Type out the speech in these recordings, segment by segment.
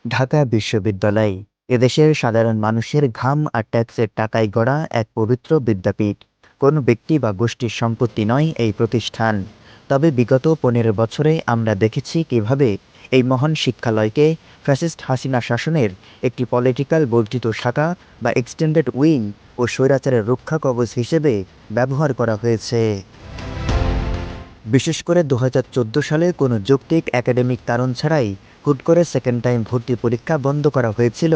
ঢাকা বিশ্ববিদ্যালয় এদেশের সাধারণ মানুষের ঘাম আর ট্যাক্সের টাকায় গড়া এক পবিত্র বিদ্যাপীঠ। কোনো ব্যক্তি বা গোষ্ঠীর সম্পত্তি নয় এই প্রতিষ্ঠান। তবে বিগত 15 বছরে আমরা দেখেছি কিভাবে এই মহান শিক্ষালয়কে ফ্যাসিস্ট হাসিনা শাসনের একটি পলিটিক্যাল বর্ধিত শাখা বা এক্সটেন্ডেড উইং ও স্বৈরাচারের রক্ষা কবচ হিসেবে ব্যবহার করা হয়েছে। বিশেষ করে 2014 সালে কোনো যৌক্তিক একাডেমিক কারণ ছাড়াই হুট করে সেকেন্ড টাইম ভর্তি পরীক্ষা বন্ধ করা হয়েছিল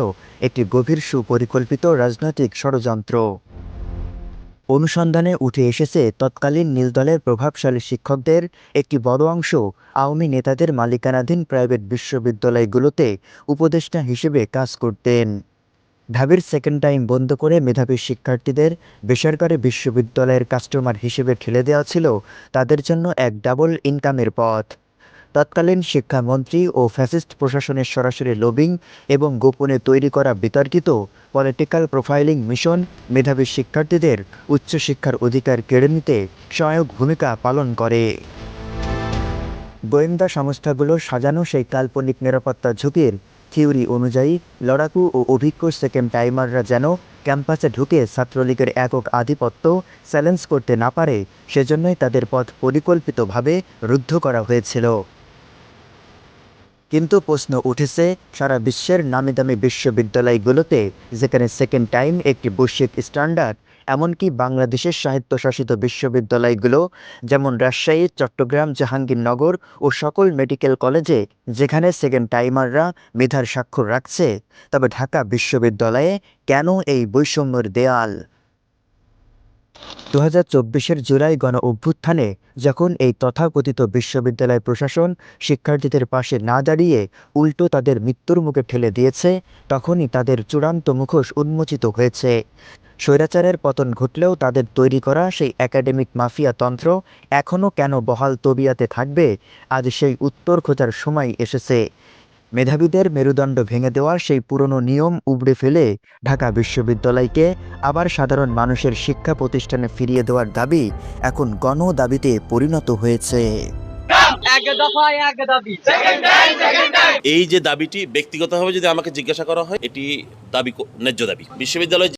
একটি গভীর সুপরিকল্পিত রাজনৈতিক ষড়যন্ত্র। অনুসন্ধানে উঠে এসেছে তৎকালীন নীলদলের প্রভাবশালী শিক্ষকদের একটি বড় অংশ আওয়ামী নেতাদের মালিকানাধীন প্রাইভেট বিশ্ববিদ্যালয়গুলোতে উপদেষ্টা হিসেবে কাজ করতেন। ঢাবির সেকেন্ড টাইম বন্ধ করে মেধাবী শিক্ষার্থীদের বেসরকারি বিশ্ববিদ্যালয়ের কাস্টমার হিসেবে ঠেলে দেওয়া ছিল তাদের জন্য এক ডাবল ইনকামের পথ। তৎকালীন শিক্ষামন্ত্রী ও ফ্যাসিস্ট প্রশাসনের সরাসরি লবিং এবং গোপনে তৈরি করা বিতর্কিত পলিটিক্যাল প্রোফাইলিং মিশন মেধাবী শিক্ষার্থীদের উচ্চশিক্ষার অধিকার কেড়ে নিতে সহায়ক ভূমিকা পালন করে। গোয়েন্দা সংস্থাগুলো সাজানো সেই কাল্পনিক নিরাপত্তা ঝুঁকির থিওরি অনুযায়ী লড়াকু ও অভিজ্ঞ সেকেন্ড টাইমাররা যেন ক্যাম্পাসে ঢুকে ছাত্রলীগের একক আধিপত্য চ্যালেঞ্জ করতে না পারে, সেজন্যই তাদের পথ পরিকল্পিতভাবে রুদ্ধ করা হয়েছিল। কিন্তু প্রশ্ন উঠেছে, সারা বিশ্বের নামিদামি বিশ্ববিদ্যালয়গুলোতে যেখানে সেকেন্ড টাইম একটি বৈশ্বিক স্ট্যান্ডার্ড, এমনকি বাংলাদেশের স্বায়ত্তশাসিত বিশ্ববিদ্যালয়গুলো যেমন রাজশাহী, চট্টগ্রাম, জাহাঙ্গীরনগর ও সকল মেডিকেল কলেজে যেখানে সেকেন্ড টাইমাররা মেধার স্বাক্ষর রাখছে, তবে ঢাকা বিশ্ববিদ্যালয়ে কেন এই বৈষম্যের দেয়াল? 2024-এর জুলাই গণ অভ্যুত্থানে যখন এই তথাকথিত বিশ্ববিদ্যালয় প্রশাসন শিক্ষার্থীদের পাশে না দাঁড়িয়ে উল্টো তাদের মৃত্যুর মুখে ঠেলে দিয়েছে, তখনই তাদের চূড়ান্ত মুখোশ উন্মোচিত হয়েছে। স্বৈরাচারের পতন ঘটলেও তাদের তৈরি করা সেই একাডেমিক মাফিয়া তন্ত্র এখনও কেন বহাল তবিয়াতে থাকবে, আজ সেই উত্তর খোঁজার সময় এসেছে। মেধাবীদের মেরুদণ্ড ভেঙে দেওয়ার সেই পুরনো নিয়ম উবড়ে ফেলে ঢাকা বিশ্ববিদ্যালয়কে আবার সাধারণ মানুষের শিক্ষা প্রতিষ্ঠানে ফিরিয়ে দেওয়ার দাবি এখন গণ দাবিতে পরিণত হয়েছে। এই যে দাবিটি ব্যক্তিগতভাবে যদি আমাকে জিজ্ঞাসা করা হয়, এটি ন্যায্য দাবি। বিশ্ববিদ্যালয়